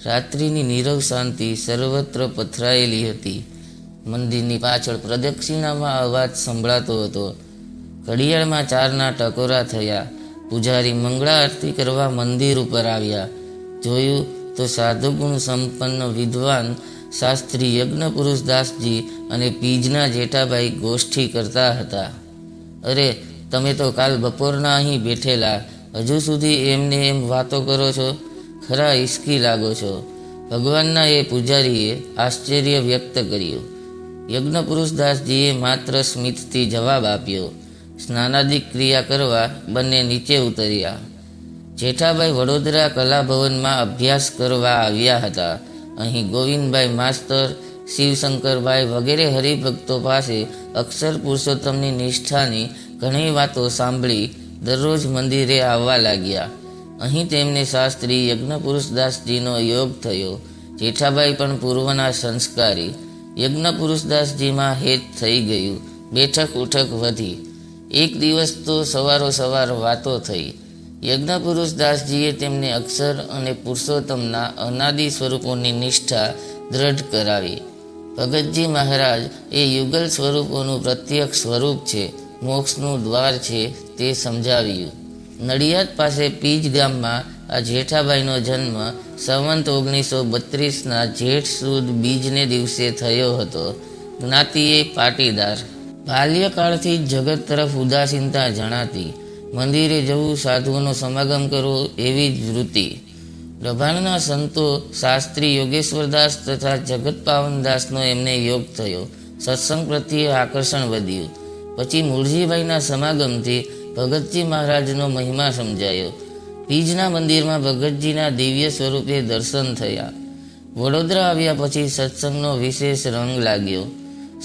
રાત્રિની નીરવ શાંતિ સર્વત્ર પથરાયેલી હતી. મંદિરની પાછળ પ્રદક્ષિણામાં અવાજ સંભળાતો હતો. ઘડિયાળમાં 4ના ટકોરા થયા. પૂજારી મંગળા આરતી કરવા મંદિર ઉપર આવ્યા. જોયું તો સાધુગુણ સંપન્ન વિદ્વાન શાસ્ત્રી યજ્ઞપુરુષ દાસજી અને પીજના જેઠાભાઈ ગોષ્ઠી કરતા હતા. અરે, તમે તો કાલ બપોરના અહીં બેઠેલા, હજુ સુધી એમને એમ વાતો કરો છો? ખરા ઈસકી લાગો છો. ભગવાનના એ પૂજારીએ આશ્ચર્ય વ્યક્ત કર્યું. યજ્ઞપુરુષ દાસજીએ માત્ર સ્મિતથી જવાબ આપ્યો. સ્નાનાદિક ક્રિયા કરવા બંને નીચે ઉતર્યા. જેઠાભાઈ વડોદરા કલાભવનમાં અભ્યાસ કરવા આવ્યા હતા. અહીં ગોવિંદભાઈ માસ્તર, શિવશંકરભાઈ વગેરે હરિભક્તો પાસે અક્ષર પુરુષોત્તમની નિષ્ઠાની ઘણી વાતો સાંભળી દરરોજ મંદિરે આવવા લાગ્યા. અહીં તેમને શાસ્ત્રી યજ્ઞપુરુષદાસજીનો યોગ થયો. જેઠાભાઈ પણ પૂર્વના સંસ્કારી. યજ્ઞપુરુષદાસજીમાં હેત થઈ ગયું. બેઠક ઉઠક વધી. એક દિવસ તો સવારો વાતો થઈ. યજ્ઞપુરુષદાસજીએ તેમને અક્ષર અને પુરુષોત્તમના અનાદિ સ્વરૂપોની નિષ્ઠા દ્રઢ કરાવી. ભગતજી મહારાજ એ યુગલ સ્વરૂપોનું પ્રત્યક્ષ સ્વરૂપ છે, મોક્ષનું દ્વાર છે તે સમજાવ્યું. નડિયાદ પાસે પીજ ગામમાં આ જેઠાભાઈનો જન્મ સંવંત 1932ના જેઠ સુદ બીજને દિવસે થયો હતો. જ્ઞાતિએ પાટીદાર. બાલ્યકાળથી જ જગત તરફ ઉદાસીનતા જણાતી. મંદિરે જવું, સાધુઓનો સમાગમ કરવો એવી જ વૃત્તિ. રભાણના સંતો શાસ્ત્રી યોગેશ્વરદાસ તથા જગત પાવનદાસનો એમને યોગ થયો. સત્સંગ પ્રત્યે આકર્ષણ વધ્યું. પછી મૂળજીભાઈના સમાગમથી ભગતજી મહારાજનો મહિમા સમજાયો. પીજના મંદિરમાં ભગતજીના દિવ્ય સ્વરૂપે દર્શન થયા. વડોદરા આવ્યા પછી સત્સંગનો વિશેષ રંગ લાગ્યો.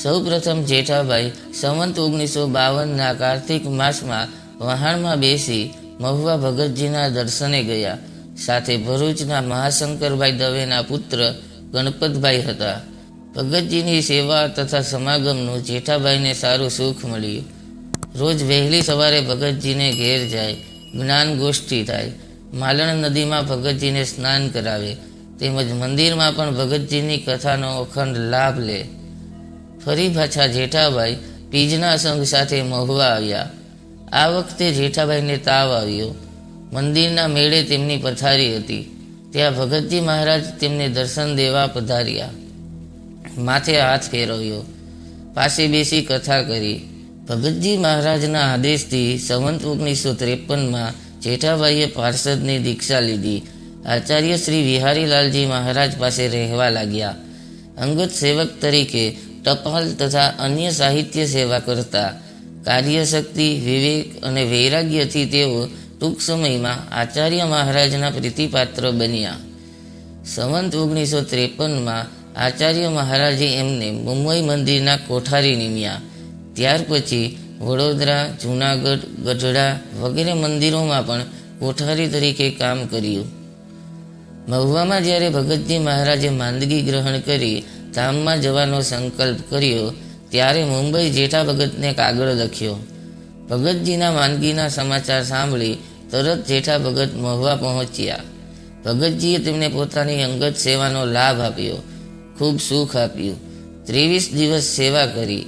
સૌ પ્રથમ જેઠાભાઈ સંવંત 1952ના કાર્તિક માસમાં વહાણમાં બેસી મહુવા ભગતજીના દર્શને ગયા. સાથે ભરૂચના મહાશંકરભાઈ દવેના પુત્ર ગણપતભાઈ હતા. ભગતજીની સેવા તથા સમાગમનું જેઠાભાઈને સારું સુખ મળ્યું. રોજ વહેલી સવારે ભગતજીને ઘેર જાય, જ્ઞાન ગોષ્ઠી થાય. માલણ નદીમાં ભગતજીને સ્નાન કરાવે, તેમજ મંદિરમાં પણ ભગતજીની કથાનો અખંડ લાભ લે. ફરી પાછા જેઠાભાઈ પીજના સંઘ સાથે મહુવા આવ્યા. આ વખતે જેઠાભાઈને તાવ આવ્યો. મંદિરના મેળે તેમની પથારી હતી. ત્યાં ભગતજી મહારાજ તેમને દર્શન દેવા પધાર્યા. માથે હાથ ફેરવ્યો, પાસે બેસી કથા કરી. ભગતજી મહારાજના આદેશથી સંવંત 1953માં જેઠાભાઈએ પાર્ષદની દીક્ષા લીધી. આચાર્ય શ્રી વિહારીલાલજી મહારાજ પાસે રહેવા લાગ્યા. અંગત સેવક તરીકે ટપાલ તથા અન્ય સાહિત્ય સેવા કરતા. કાર્યશક્તિ, વિવેક અને વૈરાગ્યથી તેઓ ટૂંક સમયમાં આચાર્ય મહારાજના પ્રીતિપાત્ર બન્યા. સંવંત 1953માં આચાર્ય મહારાજે એમને મુંબઈ મંદિરના કોઠારી નિમ્યા. ત્યાર પછી વડોદરા, જૂનાગઢ, ગઢડા વગેરે મંદિરોમાં પણ કોઠારી તરીકે કામ કર્યું. મહુવામાં જ્યારે ભગતજી મહારાજે માંદગી ગ્રહણ કરી ધામમાં જવાનો સંકલ્પ કર્યો, ત્યારે મુંબઈ જેઠા ભગતને કાગળ લખ્યો. ભગતજીના માંદગીના સમાચાર સાંભળી તરત જેઠા ભગત મહુવા પહોંચ્યા. ભગતજીએ તેમને પોતાની અંગત સેવાનો લાભ આપ્યો. ખૂબ સુખ આપ્યું. 23 દિવસ સેવા કરી.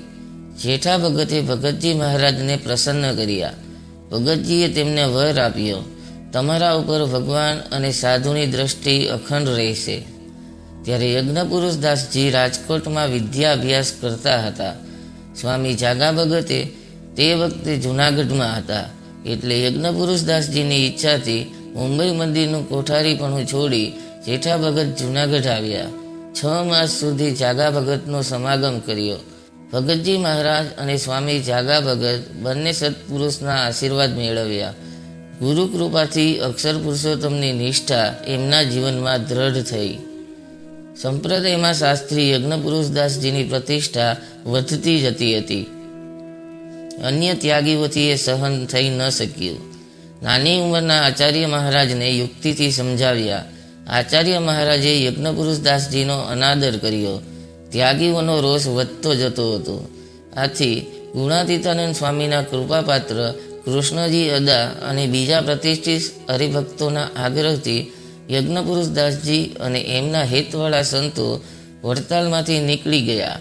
જેઠા ભગતે ભગતજી મહારાજને પ્રસન્ન કર્યા. ભગતજીએ તેમને વર આપ્યો, તમારા ઉપર ભગવાન અને સાધુની દ્રષ્ટિ અખંડ રહેશે. ત્યારે યજ્ઞપુરુષદાસજી રાજકોટમાં વિદ્યા અભ્યાસ કરતા હતા. સ્વામી જાગા ભગતે તે વખતે જૂનાગઢમાં હતા. એટલે યજ્ઞપુરુષદાસજીની ઈચ્છાથી મુંબઈ મંદિરનું કોઠારીપણું છોડી જેઠા ભગત જૂનાગઢ આવ્યા. 6 માસ સુધી જાગા ભગતનો સમાગમ કર્યો. ભગતજી મહારાજ અને સ્વામી જાગા ભગત બંને સત્પુરુષના આશીર્વાદ મેળવ્યા. ગુરુ કૃપાથી અક્ષર પુરુષોત્તમની નિષ્ઠા એમના જીવનમાં દ્રઢ થઈ. સંપ્રદાયમાં શાસ્ત્રી યજ્ઞપુરુષદાસજીની પ્રતિષ્ઠા વધતી જતી હતી. અન્ય ત્યાગીઓથી એ સહન થઈ ન શક્યું. નાની ઉંમરના આચાર્ય મહારાજને યુક્તિથી સમજાવ્યા. આચાર્ય મહારાજે યજ્ઞપુરુષદાસજીનો અનાદર કર્યો. ત્યાગીઓનો રોષ વધતો જતો હતો. આથી ગુણાતીતાનંદ સ્વામીના કૃપાપાત્ર કૃષ્ણજી અદા અને બીજા પ્રતિષ્ઠિત હરિભક્તોના આગ્રહથી યજ્ઞપુરુષ દાસજી અને એમના હેતવાળા સંતો વડતાલમાંથી નીકળી ગયા.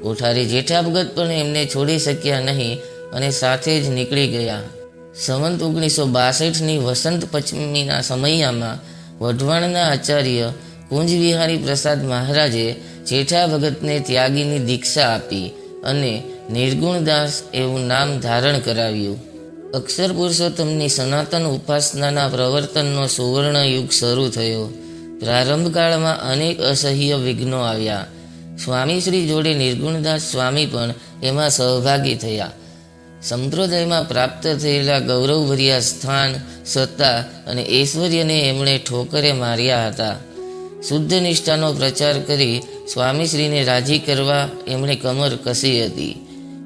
કોઠારી જેઠા ભગત પણ એમને છોડી શક્યા નહીં અને સાથે જ નીકળી ગયા. સંવંત 1962ની વસંત પંચમીના સમયમાં વઢવાણના આચાર્ય કુંજવિહારી પ્રસાદ મહારાજે જેઠા ભગતને ત્યાગીની દીક્ષા આપી અને નિર્ગુણદાસ એવું નામ ધારણ કરાવ્યું. અક્ષર પુરુષોત્તમની સનાતન ઉપાસનાના પ્રવર્તનનો સુવર્ણ યુગ શરૂ થયો. પ્રારંભકાળમાં અનેક અસહ્ય વિઘ્નો આવ્યા. સ્વામીશ્રી જોડે નિર્ગુણદાસ સ્વામી પણ એમાં સહભાગી થયા. સંપ્રદાયમાં પ્રાપ્ત થયેલા ગૌરવભર્યા સ્થાન, સત્તા અને ઐશ્વર્યને એમણે ઠોકરે માર્યા હતા. શુદ્ધ નિષ્ઠાનો પ્રચાર કરી સ્વામીશ્રીને રાજી કરવા એમણે કમર કસી હતી.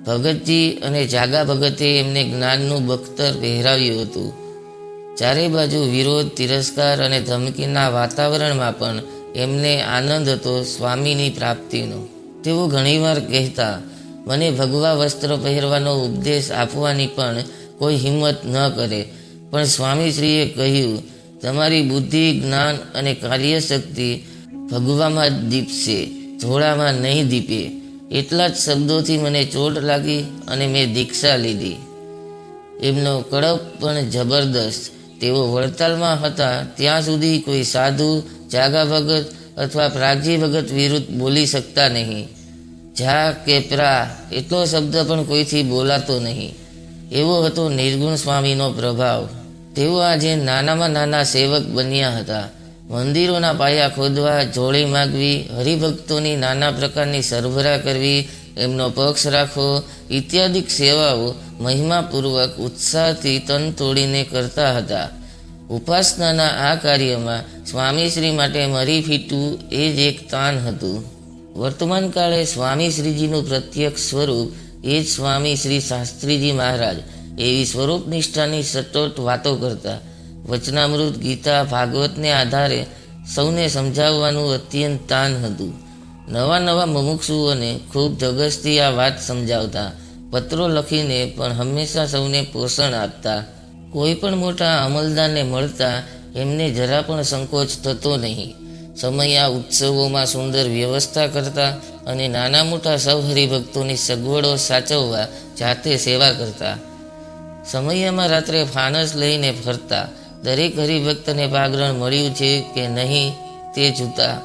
ભગતજી અને જાગા ભગતે એમને જ્ઞાનનું બખ્તર પહેરાવ્યું હતું. ચારે બાજુ વિરોધ, તિરસ્કાર અને ધમકીના વાતાવરણમાં પણ એમને આનંદ હતો સ્વામીની પ્રાપ્તિનો. તેઓ ઘણીવાર કહેતા, મને ભગવા વસ્ત્ર પહેરવાનો ઉપદેશ આપવાની પણ કોઈ હિંમત ન કરે, પણ સ્વામીશ્રીએ કહ્યું, તમારી બુદ્ધિ, જ્ઞાન અને કાર્યશક્તિ ભગવામાં જ દીપશે, ધોળામાં નહીં દીપે. એટલા જ શબ્દોથી મને ચોટ લાગી અને મેં દીક્ષા લીધી. એમનો કડપ પણ જબરદસ્ત. તેઓ વડતાલમાં હતા ત્યાં સુધી કોઈ સાધુ, જાગા ભગત અથવા પ્રાગજી ભગત વિરુદ્ધ બોલી શકતા નહીં. જા કે પ્રા એટલો શબ્દ પણ કોઈથી બોલાતો નહીં. એવો હતો નિર્ગુણ સ્વામીનો પ્રભાવ. તેઓ આજે નાનામાં નાના સેવક બન્યા હતા. મંદિરોના પાયા ખોદવા, જોડી માગવી, હરિભક્તોની નાના પ્રકારની સરભરા કરવી, એમનો પક્ષ રાખવો ઇત્યાદિ સેવાઓ મહિમાપૂર્વક ઉત્સાહથી તન તોડીને કરતા હતા. ઉપાસનાના આ કાર્યમાં સ્વામીશ્રી માટે મરી ફીટવું એ જ એક તાન હતું. વર્તમાન કાળે સ્વામીશ્રીજીનું પ્રત્યક્ષ સ્વરૂપ એ જ સ્વામી શ્રી શાસ્ત્રીજી મહારાજ એવી સ્વરૂપ નિષ્ઠાની સચોટ વાતો કરતા. વચનામૃત, ગીતા, ભાગવતને આધારે સૌને સમજાવવાનું અત્યંત તાન હતું. નવા નવા મુમુક્ષુઓને ખૂબ ધગશથી આ વાત સમજાવતા. પત્રો લખીને પણ હંમેશા સૌને પોષણ આપતા. કોઈ પણ મોટા અમલદારને મળતા એમને જરા પણ સંકોચ થતો નહીં. સમયા ઉત્સવોમાં સુંદર વ્યવસ્થા કરતા અને નાના મોટા સૌ હરિભક્તોની સગવડો સાચવવા જાતે સેવા કરતા. સમયમાં રાત્રે ફાનસ લઈને ફરતા. દરેક હરિભક્તને પાગરણ મળ્યું છે કે નહીં તે જોતા.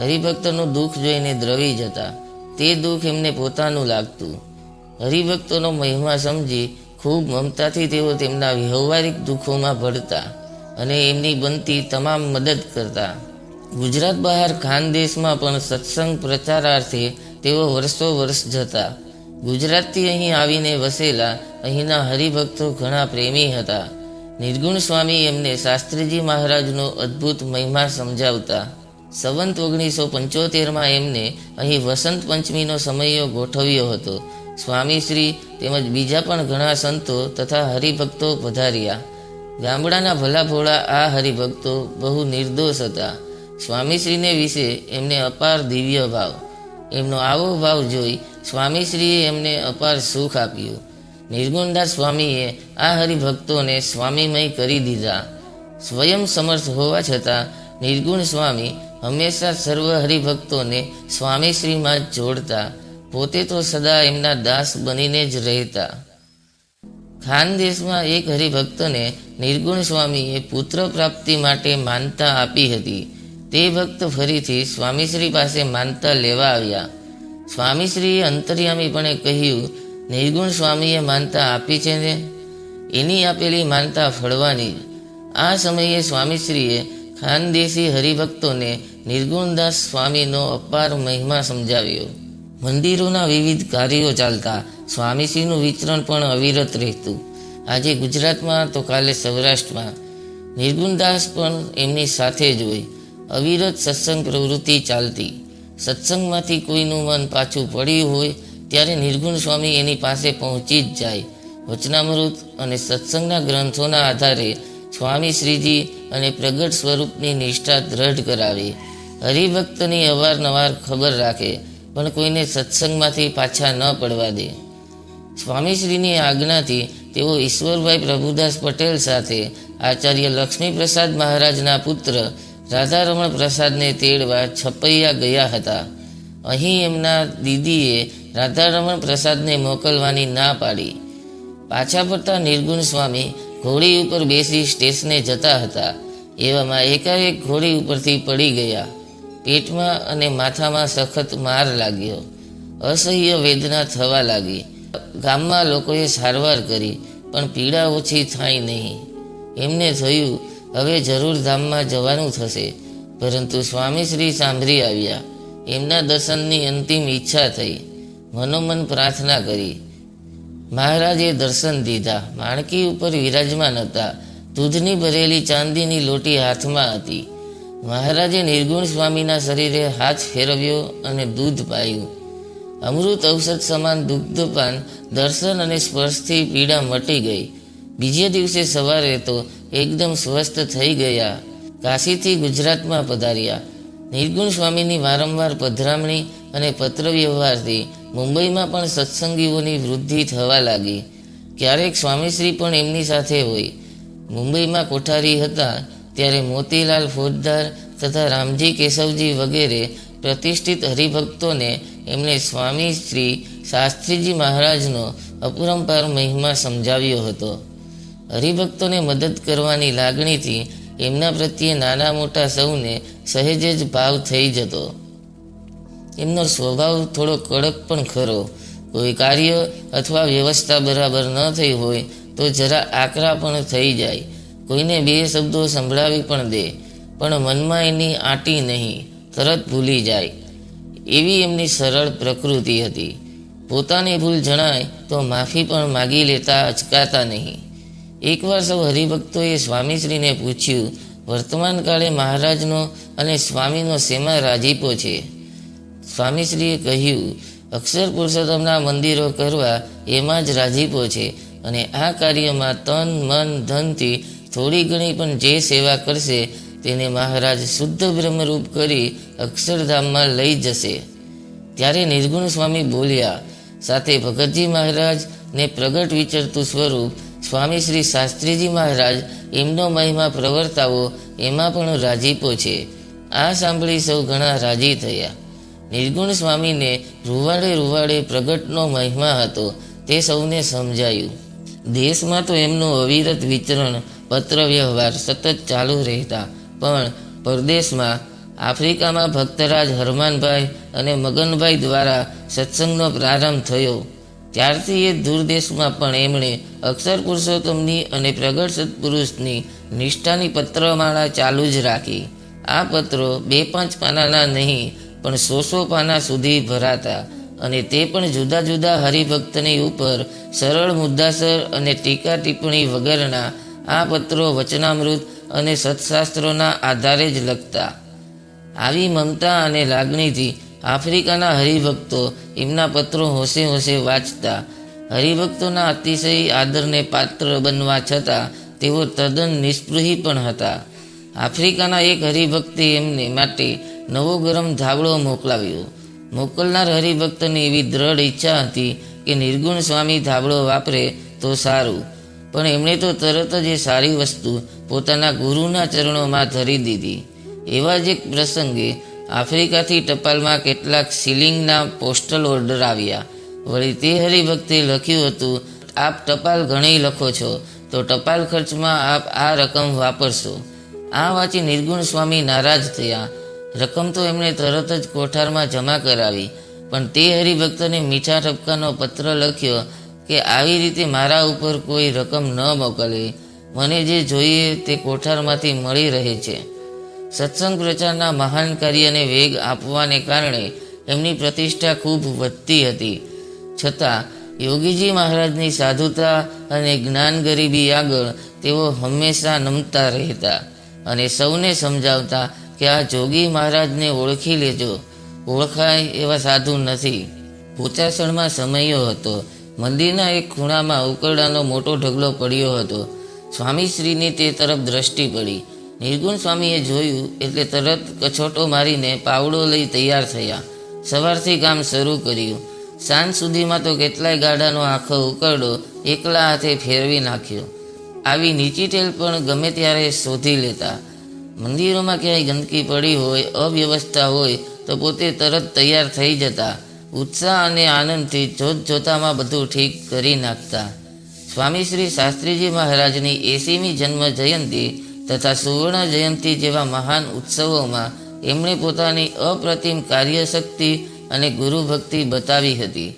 હરિભક્તનું દુઃખ જોઈને દ્રવી જતા. તે દુઃખ એમને પોતાનું લાગતું. હરિભક્તોનો મહિમા સમજી ખૂબ મમતાથી તેઓ તેમના વ્યવહારિક દુઃખોમાં ભળતા અને એમની બનતી તમામ મદદ કરતા. ગુજરાત બહાર ખાનદેશમાં પણ સત્સંગ પ્રચારાર્થે તેઓ વર્ષો વર્ષ જતા. ગુજરાતથી અહીં આવીને વસેલા અહીંના હરિભક્તો ઘણા પ્રેમી હતા. નિર્ગુણ સ્વામી એમને શાસ્ત્રીજી મહારાજનો અદ્ભુત મહિમા સમજાવતા. સંવંત 1975માં એમને અહીં વસંત પંચમીનો સમયો ગોઠવ્યો હતો. સ્વામીશ્રી તેમજ બીજા પણ ઘણા સંતો તથા હરિભક્તો પધાર્યા. ગામડાના ભલાભોળા આ હરિભક્તો બહુ નિર્દોષ હતા. સ્વામીશ્રીને વિશે એમને અપાર દિવ્ય ભાવ. એમનો આવો ભાવ જોઈ સ્વામીશ્રીએ એમને અપાર સુખ આપ્યું. નિર્ગુણદાસ સ્વામીએ આ હરિભક્તોને સ્વામીમય કરી દીધા. સ્વયં સમર્થ હોવા છતાં નિર્ગુણ સ્વામી હંમેશા સર્વ હરિભક્તોને સ્વામીશ્રીમાં જ જોડતા. પોતે તો સદા એમના દાસ બનીને જ રહેતા. ખાનદેશમાં એક હરિભક્તને નિર્ગુણ સ્વામીએ પુત્ર પ્રાપ્તિ માટે માનતા આપી હતી. તે ભક્ત ફરીથી સ્વામીશ્રી પાસે માનતા લેવા આવ્યા. સ્વામીશ્રીએ અંતર્યામીપણે કહ્યું, નિર્ગુણ સ્વામીએ માનતા આપી છે ને, એની આપેલી માનતા ફળવાની જ. આ સમયે સ્વામીશ્રીએ ખાનદેશી હરિભક્તોને નિર્ગુણદાસ સ્વામીનો અપાર મહિમા સમજાવ્યો. મંદિરોના વિવિધ કાર્યો ચાલતા. સ્વામીશ્રીનું વિચરણ પણ અવિરત રહેતું. આજે ગુજરાતમાં તો કાલે સૌરાષ્ટ્રમાં. નિર્ગુણદાસ પણ એમની સાથે જ હોય. અવિરત સત્સંગ પ્રવૃત્તિ ચાલતી. સત્સંગમાંથી કોઈનું મન પાછું પડ્યું હોય ત્યારે નિર્ગુણ સ્વામી એની પાસે પહોંચી જ જાય. વચનામૃત અને સત્સંગના ગ્રંથોના આધારે સ્વામી શ્રીજી અને પ્રગટ સ્વરૂપની નિષ્ઠા દ્રઢ કરાવે. હરિભક્તની અવારનવાર ખબર રાખે, પણ કોઈને સત્સંગમાંથી પાછા ન પડવા દે. સ્વામીશ્રીની આજ્ઞાથી તેઓ ઈશ્વરભાઈ પ્રભુદાસ પટેલ સાથે આચાર્ય લક્ષ્મીપ્રસાદ મહારાજના પુત્ર રાધારમણ પ્રસાદને તેડવા છપૈયા ગયા હતા. અહીં એમના દીદીએ રાધારમણ પ્રસાદને મોકલવાની ના પાડી. પાછા ફરતા નિર્ગુણ સ્વામી ઘોડી ઉપર બેસી સ્ટેશને જતા હતા. એવામાં એકાએક ઘોડી ઉપરથી પડી ગયા. પેટમાં અને માથામાં સખત માર લાગ્યો. અસહ્ય વેદના થવા લાગી. ગામમાં લોકોએ સારવાર કરી, પણ પીડા ઓછી થાય નહીં. એમને થયું હવે જરૂર ધામમાં જવાનું થશે. પરંતુ સ્વામીશ્રી સાંભળી આવ્યા. એમના દર્શનની અંતિમ ઈચ્છા થઈ. મનોમન પ્રાર્થના કરી. મહારાજે દર્શન દીધા. માણકી ઉપર વિરાજમાન હતા. દૂધની ભરેલી ચાંદીની લોટી હાથમાં હતી. મહારાજે નિર્ગુણ સ્વામીના શરીરે હાથ ફેરવ્યો અને દૂધ પાયું. અમૃત ઔષધ સમાન દુગ્ધપાન દર્શન અને સ્પર્શથી પીડા મટી ગઈ. બીજે દિવસે સવારે તો એકદમ સ્વસ્થ થઈ ગયા. કાશીથી ગુજરાતમાં પધાર્યા. નિર્ગુણ સ્વામીની વારંવાર પધરામણી અને પત્ર વ્યવહારથી મુંબઈમાં પણ સત્સંગીઓની વૃદ્ધિ થવા લાગી. ક્યારેક સ્વામીશ્રી પણ એમની સાથે હોય. મુંબઈમાં કોઠારી હતા ત્યારે મોતીલાલ ફોજદાર તથા રામજી કેશવજી વગેરે પ્રતિષ્ઠિત હરિભક્તોને એમણે સ્વામી શ્રી શાસ્ત્રીજી મહારાજનો અપરંપાર મહિમા સમજાવ્યો હતો. હરિભક્તોને મદદ કરવાની લાગણીથી એમના પ્રત્યે નાના મોટા સૌને સહેજ જ ભાવ થઈ જતો. એમનો સ્વભાવ થોડો કડક પણ ખરો. કોઈ કાર્ય અથવા વ્યવસ્થા બરાબર ન થઈ હોય તો જરા આકરા પણ થઈ જાય. કોઈને બે શબ્દો સંભળાવી પણ દે, પણ મનમાં એની આંટી નહીં, તરત ભૂલી જાય. એવી એમની સરળ પ્રકૃતિ હતી. પોતાની ભૂલ જણાય તો માફી પણ માગી લેતા અચકાતા નહીં. એકવાર સૌ હરિભક્તોએ સ્વામીશ્રીને પૂછ્યું, વર્તમાન કાળે મહારાજનો અને સ્વામીનો શેમાં રાજીપો છે? સ્વામીશ્રીએ કહ્યું, અક્ષર પુરુષોત્તમના મંદિરો કરવા એમાં જ રાજીપો છે, અને આ કાર્યમાં તન મન ધનથી થોડી ઘણી પણ જે સેવા કરશે તેને મહારાજ શુદ્ધ બ્રહ્મરૂપ કરી અક્ષરધામમાં લઈ જશે. ત્યારે નિર્ગુણ સ્વામી બોલ્યા, સાથે ભગતજી મહારાજ ને પ્રગટ વિચરતું સ્વરૂપ સ્વામી શ્રી શાસ્ત્રીજી મહારાજ એમનો મહિમા પ્રવર્તાવો એમાં પણ રાજીપો છે. આ સાંભળી સૌ ઘણા રાજી થયા. નિર્ગુણ સ્વામીને રૂવાડે રૂવાડે પ્રગટનો મહિમા હતો તે સૌને સમજાયું. દેશમાં તો એમનું અવિરત વિચરણ પત્ર વ્યવહાર સતત ચાલુ રહેતા, પણ પરદેશમાં આફ્રિકામાં ભક્તરાજ હરમાનભાઈ અને મગનભાઈ દ્વારા સત્સંગનો પ્રારંભ થયો. ત્યારથી એ દૂરદેશમાં પણ એમણે અક્ષર પુરુષોત્તમની અને પ્રગટ સત્પુરુષની નિષ્ઠાની પત્રમાળા ચાલુ જ રાખી. આ પત્રો 2-5 પાનાના નહીં પણ 100 પાના સુધી ભરાતા, અને તે પણ જુદા જુદા હરિભક્તની ઉપર સરળ મુદ્દાસર અને ટીકા ટિપ્પણી વગરના આ પત્રો વચનામૃત અને સત્શાસ્ત્રોના આધારે જ લખતા. આવી મમતા અને લાગણીથી આફ્રિકાના હરિભક્તો એમના પત્રો હોંશે હોંશે વાંચતા. હરિભક્તોના અતિશય આદરને પાત્ર બનવા છતાં તેઓ તદ્દન નિસ્પૃહી પણ હતા. આફ્રિકાના એક હરિભક્તે એમને માટે નવો ગરમ ધાબળો મોકલાવ્યો. મોકલનાર હરિભક્તની એવી દ્રઢ ઈચ્છા હતી કે નિર્ગુણ સ્વામી ધાબળો વાપરે તો સારું, પણ એમણે તો તરત જ એ સારી વસ્તુ પોતાના ગુરુના ચરણોમાં ધરી દીધી. એવા જ એક પ્રસંગે આફ્રિકાથી ટપાલમાં કેટલાક સીલિંગના પોસ્ટલ ઓર્ડર આવ્યા. વળી તે હરિભક્તે લખ્યું હતું, આપ ટપાલ ઘણી લખો છો તો ટપાલ ખર્ચમાં આપ આ રકમ વાપરશો. આ વાંચી નિર્ગુણ સ્વામી નારાજ થયા. રકમ તો એમણે તરત જ કોઠારમાં જમા કરાવી, પણ તે હરિભક્તને મીઠા ઠપકાનો પત્ર લખ્યો કે આવી રીતે મારા ઉપર કોઈ રકમ ન મોકલે. મને જે જોઈએ તે કોઠારમાંથી મળી રહે છે. સત્સંગ પ્રચારના મહાન કાર્યને વેગ આપવાને કારણે એમની પ્રતિષ્ઠા ખૂબ વધતી હતી. છતાં યોગીજી મહારાજની સાધુતા અને જ્ઞાન ગરીબી આગળ તેઓ હંમેશા નમતા રહેતા અને સૌને સમજાવતા કે આ જોગી મહારાજને ઓળખી લેજો, ઓળખાય એવા સાધુ નથી. ભૂચાસણમાં સમયો હતો. મંદિરના એક ખૂણામાં ઉકરડાનો મોટો ઢગલો પડ્યો હતો. સ્વામીશ્રીની તે તરફ દ્રષ્ટિ પડી. નિર્ગુણ સ્વામીએ જોયું એટલે તરત કછોટો મારીને પાવડો લઈ તૈયાર થયા. સવારથી કામ શરૂ કર્યું. સાંજ સુધીમાં તો કેટલાય ગાડાનો આખો ઉકરડો એકલા હાથે ફેરવી નાખ્યો. આવી નીચી ટેલ પણ ગમે ત્યારે શોધી લેતા. મંદિરોમાં ક્યાંય ગંદકી પડી હોય, અવ્યવસ્થા હોય તો પોતે તરત તૈયાર થઈ જતા. ઉત્સાહ અને આનંદથી જોતજોતામાં બધું ઠીક કરી નાખતા. સ્વામી શ્રી શાસ્ત્રીજી મહારાજની 80મી જન્મ જયંતિ તથા સુવર્ણ જયંતિ જેવા મહાન ઉત્સવોમાં એમણે પોતાની અપ્રતિમ કાર્યશક્તિ અને ગુરુભક્તિ બતાવી હતી.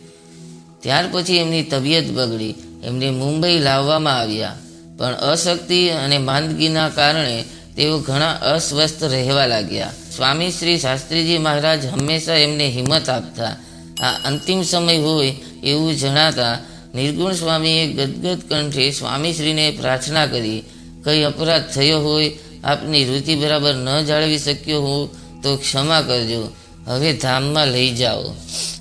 ત્યાર પછી એમની તબિયત બગડી. એમને મુંબઈ લાવવામાં આવ્યા, પણ અશક્તિ અને માંદગીના કારણે તેઓ ઘણા અસ્વસ્થ રહેવા લાગ્યા. સ્વામી શ્રી શાસ્ત્રીજી મહારાજ હંમેશા એમને હિંમત આપતા. આ અંતિમ સમય હોય એવું જણાતા નિર્ગુણ સ્વામીએ ગદગદ કંઠે સ્વામીશ્રીને પ્રાર્થના કરી, કંઈ અપરાધ થયો હોય, આપની રુચિ બરાબર ન જાળવી શક્યો હો તો ક્ષમા કરજો, હવે ધામમાં લઈ જાઓ.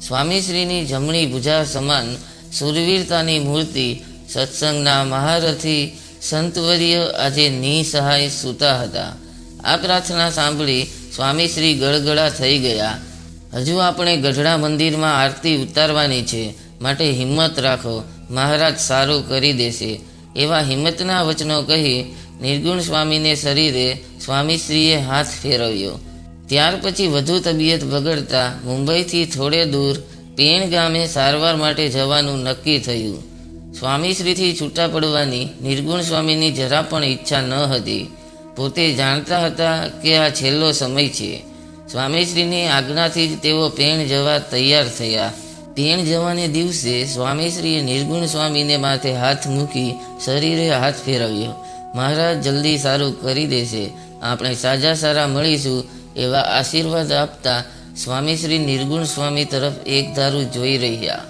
સ્વામીશ્રીની જમણી ભુજા સમાન સુરવીરતાની મૂર્તિ, સત્સંગના મહારથી સંતવર્ય આજે નિસહાય સૂતા હતા. આ પ્રાર્થના સાંભળી સ્વામીશ્રી ગળગળા થઈ ગયા. હજુ આપણે ગઢડા મંદિરમાં આરતી ઉતારવાની છે, માટે હિંમત રાખો, મહારાજ સારું કરી દેશે, એવા હિંમતના વચનો કહી નિર્ગુણ સ્વામીને શરીરે સ્વામીશ્રીએ હાથ ફેરવ્યો. ત્યાર પછી વધુ તબિયત બગડતા મુંબઈથી થોડે દૂર પેણ ગામે સારવાર માટે જવાનું નક્કી થયું. સ્વામીશ્રીથી છૂટા પડવાની નિર્ગુણ સ્વામીની જરા પણ ઈચ્છા ન હતી. પોતે જાણતા હતા કે આ છેલ્લો સમય છે. સ્વામીશ્રીની આજ્ઞાથી જ તેઓ પેણ જવા તૈયાર થયા. પેણ જવાને દિવસે સ્વામીશ્રીએ નિર્ગુણ સ્વામીને માથે હાથ મૂકી શરીરે હાથ ફેરવ્યો. મહારાજ જલ્દી સારું કરી દેશે, આપણે સાજા સારા મળીશું, એવા આશીર્વાદ આપતા સ્વામીશ્રી નિર્ગુણ સ્વામી તરફ એકધારું જોઈ રહ્યા.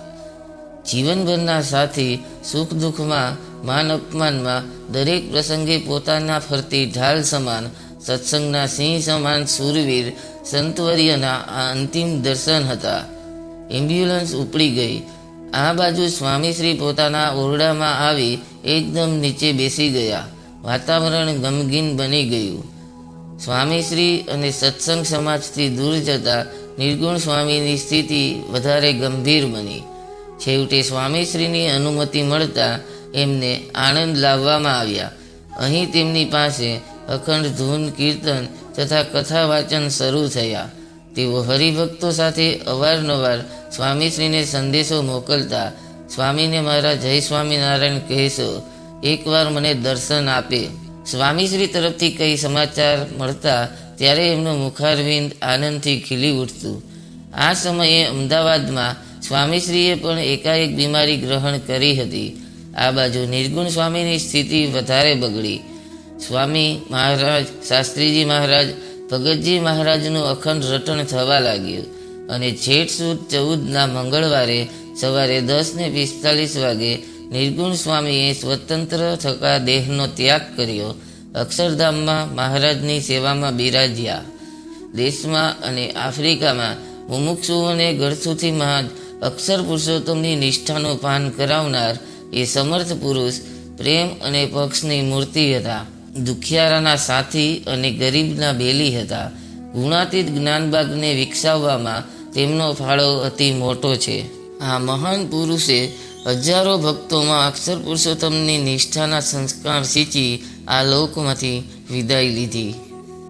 જીવનભરના સાથી, સુખ દુઃખમાં, માન અપમાનમાં, દરેક પ્રસંગે પોતાના ફરતી ઢાલ સમાન, સત્સંગના સિંહ સમાન શૂરવીર સંતવર્યના આ અંતિમ દર્શન હતા. એમ્બ્યુલન્સ ઉપડી ગઈ. આ બાજુ સ્વામીશ્રી પોતાના ઓરડામાં આવી એકદમ નીચે બેસી ગયા. વાતાવરણ ગમગીન બની ગયું. સ્વામીશ્રી અને સત્સંગ સમાજથી દૂર જતા નિર્ગુણ સ્વામીની સ્થિતિ વધારે ગંભીર બની. છેવટે સ્વામીશ્રીની અનુમતિ મળતા એમને આણંદ લાવવામાં આવ્યા. અહીં તેમની પાસે અખંડ ધૂન, કીર્તન તથા કથા વાચન શરૂ થયા. તેઓ હરિભક્તો સાથે અવારનવાર સ્વામીશ્રીને સંદેશો મોકલતા, સ્વામીને મારા જય સ્વામિનારાયણ કહેશો, એકવાર મને દર્શન આપે. સ્વામીશ્રી તરફથી કઈ સમાચાર મળતા ત્યારે એમનું મુખારવિંદ આનંદથી ખીલી ઉઠતું. આ સમયે અમદાવાદમાં સ્વામીશ્રીએ પણ એકાએક બીમારી ગ્રહણ કરી હતી. આ બાજુ નિર્ગુણ સ્વામીની સ્થિતિ વધારે બગડી. સ્વામી મહારાજ, શાસ્ત્રીજી મહારાજ, ભગતજી મહારાજનું અખંડ રટણ થવા લાગ્યું અને જેઠ સુદ 14ના મંગળવારે સવારે 10:45 વાગે નિર્ગુણ સ્વામીએ સ્વતંત્ર થકા દેહનો ત્યાગ કર્યો. અક્ષરધામમાં મહારાજની સેવામાં બિરાજ્યા. દેશમાં અને આફ્રિકામાં મુમુક્ષુઓને ગળથુથી મહાન અક્ષર પુરુષોત્તમની નિષ્ઠાનું પાન કરાવનાર એ સમર્થ પુરુષ પ્રેમ અને પક્ષની મૂર્તિ હતા. દુખિયારાના સાથી અને ગરીબના બેલી હતા. ગુણાતીત જ્ઞાનબાગને વિકસાવવામાં તેમનો ફાળો અતિ મોટો છે. આ મહાન પુરુષે હજારો ભક્તોમાં અક્ષર પુરુષોત્તમની નિષ્ઠાના સંસ્કાર સિંચી આ લોકમાંથી વિદાય લીધી.